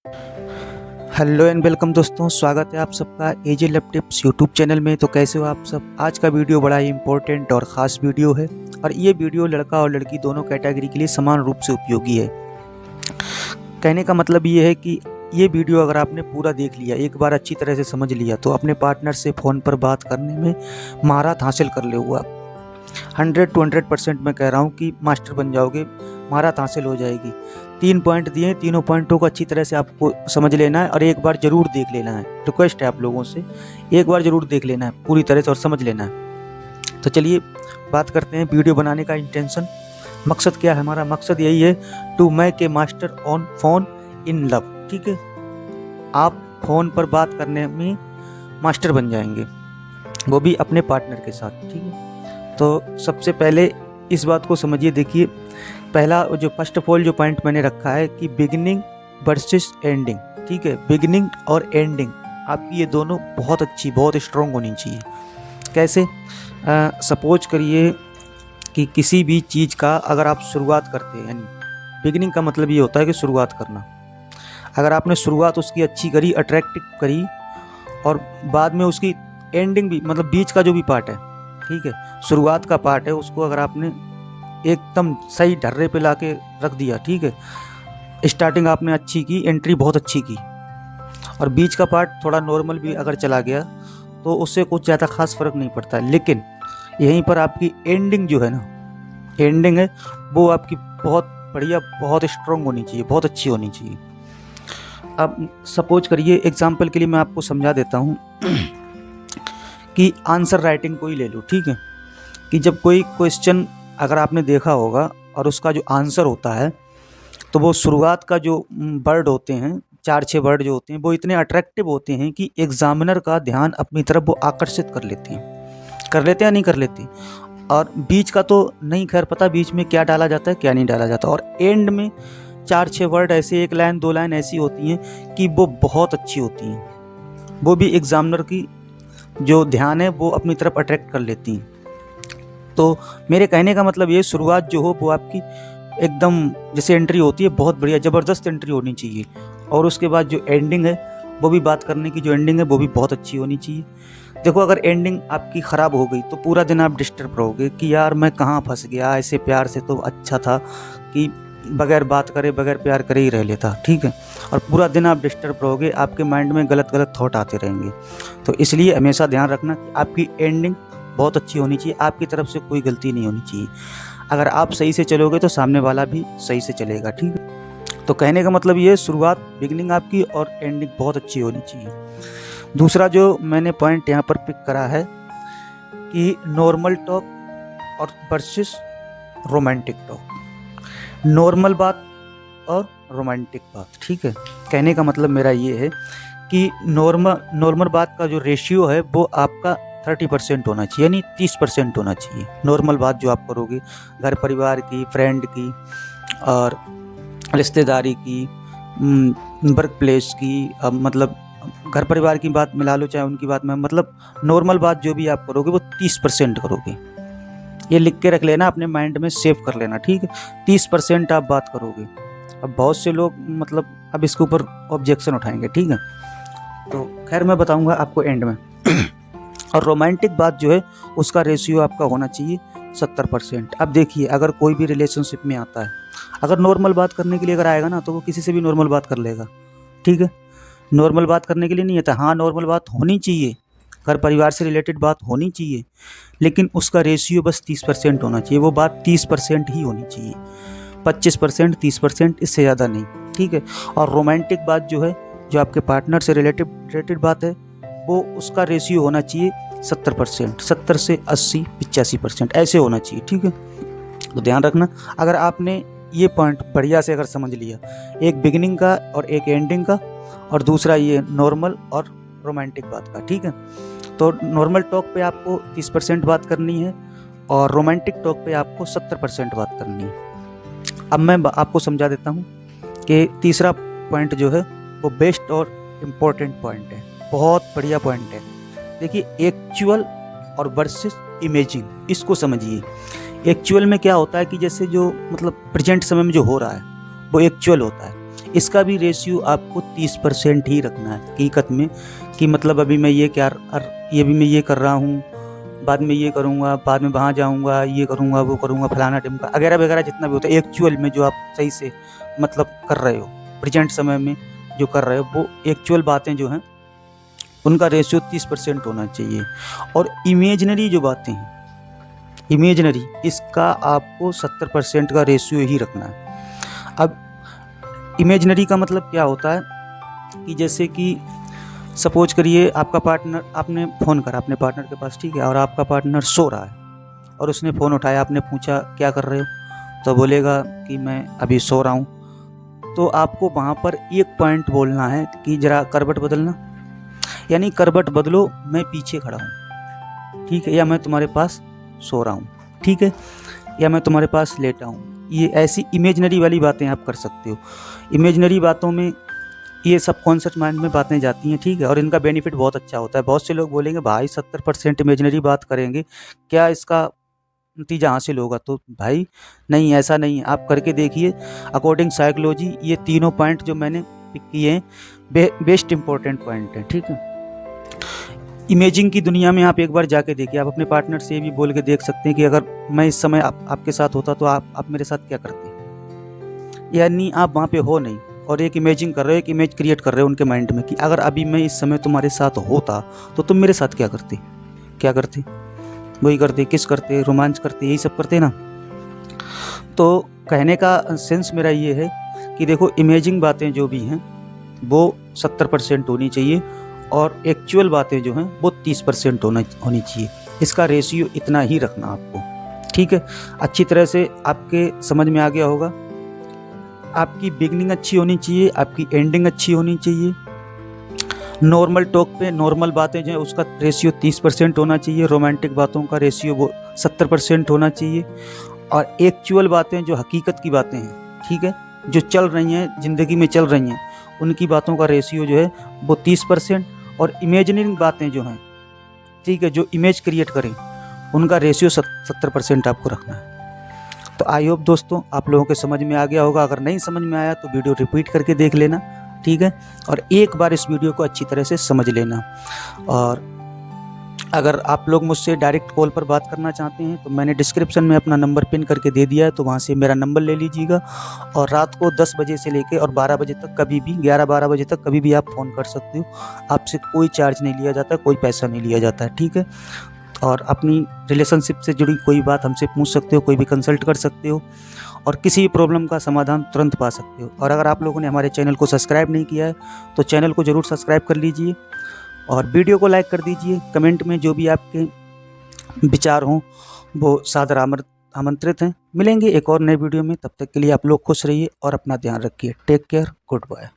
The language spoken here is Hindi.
हेलो एंड वेलकम दोस्तों, स्वागत है आप सबका एजे लैप टिप्स यूट्यूब चैनल में। तो कैसे हो आप सब। आज का वीडियो बड़ा ही इंपॉर्टेंट और ख़ास वीडियो है और ये वीडियो लड़का और लड़की दोनों कैटेगरी के लिए समान रूप से उपयोगी है। कहने का मतलब ये है कि ये वीडियो अगर आपने पूरा देख लिया, एक बार अच्छी तरह से समझ लिया, तो अपने पार्टनर से फ़ोन पर बात करने में महारत हासिल कर ले हुआ। 100% मैं कह रहा हूँ कि मास्टर बन जाओगे, महारत हासिल हो जाएगी। 3 पॉइंट दिए, तीनों पॉइंटों को अच्छी तरह से आपको समझ लेना है और एक बार ज़रूर देख लेना है। रिक्वेस्ट है आप लोगों से, एक बार ज़रूर देख लेना है पूरी तरह से और समझ लेना है। तो चलिए बात करते हैं वीडियो बनाने का इंटेंशन, मकसद क्या है हमारा। मकसद यही है, to make a master on phone in love. ठीक है, आप फ़ोन पर बात करने में मास्टर बन जाएंगे, वो भी अपने पार्टनर के साथ। ठीक है, तो सबसे पहले इस बात को समझिए। देखिए, पहला जो फर्स्ट ऑफ ऑल जो पॉइंट मैंने रखा है कि बिगिनिंग वर्सेस एंडिंग। ठीक है, बिगिनिंग और एंडिंग आपकी ये दोनों बहुत अच्छी, बहुत स्ट्रॉन्ग होनी चाहिए। कैसे? सपोज करिए कि किसी भी चीज़ का अगर आप शुरुआत करते हैं, यानी बिगिनिंग का मतलब ये होता है कि शुरुआत करना। अगर आपने शुरुआत उसकी अच्छी करी, अट्रैक्टिव करी, और बाद में उसकी एंडिंग भी, मतलब बीच का जो भी पार्ट है, ठीक है, शुरुआत का पार्ट है, उसको अगर आपने एकदम सही ढर्रे पे लाके रख दिया, ठीक है, स्टार्टिंग आपने अच्छी की, एंट्री बहुत अच्छी की, और बीच का पार्ट थोड़ा नॉर्मल भी अगर चला गया तो उससे कुछ ज़्यादा खास फर्क नहीं पड़ता। लेकिन यहीं पर आपकी एंडिंग जो है ना, एंडिंग है वो आपकी बहुत बढ़िया, बहुत स्ट्रॉन्ग होनी चाहिए, बहुत अच्छी होनी चाहिए। अब सपोज करिए, एग्जाम्पल के लिए मैं आपको समझा देता हूँ कि आंसर राइटिंग को ही ले लो। ठीक है, कि जब कोई क्वेश्चन अगर आपने देखा होगा और उसका जो आंसर होता है, तो वो शुरुआत का जो वर्ड होते हैं, 4-6 वर्ड जो होते हैं, वो इतने अट्रैक्टिव होते हैं कि एग्जामिनर का ध्यान अपनी तरफ वो आकर्षित कर लेते हैं या नहीं कर लेते। और बीच का तो नहीं खैर पता, बीच में क्या डाला जाता है क्या नहीं डाला जाता। और एंड में 4-6 वर्ड ऐसे, 1 लाइन 2 लाइन ऐसी होती हैं कि वो बहुत अच्छी होती हैं, वो भी एग्जामिनर की जो ध्यान है वो अपनी तरफ अट्रैक्ट कर लेती हैं। तो मेरे कहने का मतलब ये, शुरुआत जो हो वो आपकी एकदम जैसे एंट्री होती है, बहुत बढ़िया ज़बरदस्त एंट्री होनी चाहिए। और उसके बाद जो एंडिंग है, वो भी बात करने की जो एंडिंग है वो भी बहुत अच्छी होनी चाहिए। देखो, अगर एंडिंग आपकी ख़राब हो गई तो पूरा दिन आप डिस्टर्ब रहोगे कि यार मैं कहाँ फंस गया, ऐसे प्यार से तो अच्छा था कि बगैर बात करे, बगैर प्यार करे ही रह लेता। ठीक है, और पूरा दिन आप डिस्टर्ब रहोगे, आपके माइंड में गलत गलत थॉट आते रहेंगे। तो इसलिए हमेशा ध्यान रखना कि आपकी एंडिंग बहुत अच्छी होनी चाहिए, आपकी तरफ से कोई गलती नहीं होनी चाहिए। अगर आप सही से चलोगे तो सामने वाला भी सही से चलेगा। ठीक है, तो कहने का मतलब ये, शुरुआत, बिगिनिंग आपकी और एंडिंग बहुत अच्छी होनी चाहिए। दूसरा जो मैंने पॉइंट यहाँ पर पिक करा है कि नॉर्मल टॉक और वर्सेस रोमांटिक टॉक। नॉर्मल बात और रोमांटिक बात। ठीक है, कहने का मतलब मेरा ये है कि नॉर्मल बात का जो रेशियो है वो आपका 30% होना चाहिए, यानी 30% होना चाहिए। नॉर्मल बात जो आप करोगे, घर परिवार की, फ्रेंड की और रिश्तेदारी की, वर्क प्लेस की, मतलब घर परिवार की बात मिला लो चाहे उनकी बात में, मतलब नॉर्मल बात जो भी आप करोगे वो 30% करोगे। ये लिख के रख लेना, अपने माइंड में सेव कर लेना। ठीक है, 30% आप बात करोगे। अब बहुत से लोग मतलब अब इसके ऊपर ऑब्जेक्शन उठाएंगे। ठीक है, तो खैर मैं बताऊंगा आपको एंड में। और रोमांटिक बात जो है उसका रेशियो आपका होना चाहिए 70%। अब देखिए, अगर कोई भी रिलेशनशिप में आता है, अगर नॉर्मल बात करने के लिए अगर आएगा ना, तो वो किसी से भी नॉर्मल बात कर लेगा। ठीक है, नॉर्मल बात करने के लिए नहीं आता। हाँ, नॉर्मल बात होनी चाहिए, घर परिवार से रिलेटेड बात होनी चाहिए, लेकिन उसका रेशियो बस 30% होना चाहिए। वो बात 30% ही होनी चाहिए, 25%, 30%, इससे ज़्यादा नहीं। ठीक है, और रोमांटिक बात जो है, जो आपके पार्टनर से रिलेटेड बात है, वो उसका रेशियो होना चाहिए 70%, 70 से 80, 85% ऐसे होना चाहिए। ठीक है, तो ध्यान रखना। अगर आपने ये पॉइंट बढ़िया से अगर समझ लिया, एक बिगिनिंग का और एक एंडिंग का, और दूसरा ये नॉर्मल और रोमांटिक बात का। ठीक है, तो नॉर्मल टॉक पे आपको 30% बात करनी है और रोमांटिक टॉक पे आपको 70% बात करनी है। अब मैं आपको समझा देता हूँ कि तीसरा पॉइंट जो है वो बेस्ट और इम्पोर्टेंट पॉइंट है, बहुत बढ़िया पॉइंट है। देखिए, एक्चुअल और वर्सेस इमेजिंग, इसको समझिए। एक्चुअल में क्या होता है कि जैसे जो मतलब प्रेजेंट समय में जो हो रहा है वो एक्चुअल होता है। इसका भी रेशियो आपको 30% ही रखना है हकीकत में, कि मतलब अभी मैं ये भी मैं ये कर रहा हूँ, बाद में ये करूँगा, बाद में वहाँ जाऊँगा, ये करूँगा, वो करूँगा, फलाना टिमका वगैरह वगैरह जितना भी होता है, एक्चुअल में जो आप सही से मतलब कर रहे हो, प्रेजेंट समय में जो कर रहे हो, वो एक्चुअल बातें जो हैं उनका रेशियो 30% होना चाहिए। और इमेजिनरी जो बातें हैं, इमेजिनरी, इसका आपको 70% का रेशियो ही रखना है। अब इमेजिनरी का मतलब क्या होता है कि जैसे कि सपोज करिए आपका पार्टनर, आपने फ़ोन करा अपने पार्टनर के पास, ठीक है, और आपका पार्टनर सो रहा है और उसने फ़ोन उठाया, आपने पूछा क्या कर रहे हो, तो बोलेगा कि मैं अभी सो रहा हूँ। तो आपको वहाँ पर एक पॉइंट बोलना है कि ज़रा करवट बदलना, यानी करवट बदलो, मैं पीछे खड़ा हूँ, ठीक है, या मैं तुम्हारे पास सो रहा हूँ, ठीक है, या मैं तुम्हारे पास लेटा हूँ। ये ऐसी इमेजिनरी वाली बातें आप कर सकते हो। इमेजिनरी बातों में ये सबकॉन्शियस माइंड में बातें जाती हैं, ठीक है, और इनका बेनिफिट बहुत अच्छा होता है। बहुत से लोग बोलेंगे भाई 70% इमेजिनरी बात करेंगे, क्या इसका नतीजा हासिल होगा? तो भाई नहीं, ऐसा नहीं है, आप करके देखिए। अकॉर्डिंग साइकोलॉजी ये तीनों पॉइंट जो मैंने पिक किए हैं बेस्ट इंपॉर्टेंट पॉइंट हैं, ठीक है। इमेजिंग की दुनिया में आप एक बार जाके देखिए, आप अपने पार्टनर से भी बोल के देख सकते हैं कि अगर मैं इस समय आपके साथ होता तो आप मेरे साथ क्या करते। यानी आप वहाँ पे हो नहीं और एक इमेजिंग कर रहे हो, एक इमेज क्रिएट कर रहे हो उनके माइंड में कि अगर अभी मैं इस समय तुम्हारे साथ होता तो तुम मेरे साथ क्या करते, वही करते, किस करते, रोमांच करते, यही सब करते ना। तो कहने का सेंस मेरा ये है कि देखो, इमेजिंग बातें जो भी हैं वो 70% होनी चाहिए और एक्चुअल बातें जो हैं वो 30% होनी चाहिए। इसका रेशियो इतना ही रखना आपको, ठीक है। अच्छी तरह से आपके समझ में आ गया होगा। आपकी बिगनिंग अच्छी होनी चाहिए, आपकी एंडिंग अच्छी होनी चाहिए। नॉर्मल टॉक पे नॉर्मल बातें जो है उसका रेशियो 30% होना चाहिए, रोमांटिक बातों का रेशियो वो 70% होना चाहिए, और एक्चुअल बातें जो हकीकत की बातें हैं, ठीक है, जो चल रही हैं, ज़िंदगी में चल रही हैं, उनकी बातों का रेशियो जो है वो 30%, और इमेजिनरिंग बातें जो हैं, ठीक है, जो इमेज क्रिएट करें, उनका रेशियो 70% आपको रखना है। तो आई होप दोस्तों आप लोगों के समझ में आ गया होगा। अगर नहीं समझ में आया तो वीडियो रिपीट करके देख लेना, ठीक है, और एक बार इस वीडियो को अच्छी तरह से समझ लेना। और अगर आप लोग मुझसे डायरेक्ट कॉल पर बात करना चाहते हैं तो मैंने डिस्क्रिप्शन में अपना नंबर पिन करके दे दिया है, तो वहाँ से मेरा नंबर ले लीजिएगा। और रात को 10 बजे से लेके और 12 बजे तक, कभी भी 11-12 बजे तक कभी भी आप फ़ोन कर सकते हो। आपसे कोई चार्ज नहीं लिया जाता, कोई पैसा नहीं लिया जाता है, ठीक है। और अपनी रिलेशनशिप से जुड़ी कोई बात हमसे पूछ सकते हो, कोई भी कंसल्ट कर सकते हो और किसी भी प्रॉब्लम का समाधान तुरंत पा सकते हो। और अगर आप लोगों ने हमारे चैनल को सब्सक्राइब नहीं किया है तो चैनल को ज़रूर सब्सक्राइब कर लीजिए और वीडियो को लाइक कर दीजिए। कमेंट में जो भी आपके विचार हों वो सादर आमंत्रित हैं। मिलेंगे एक और नए वीडियो में, तब तक के लिए आप लोग खुश रहिए और अपना ध्यान रखिए। Take care, good bye.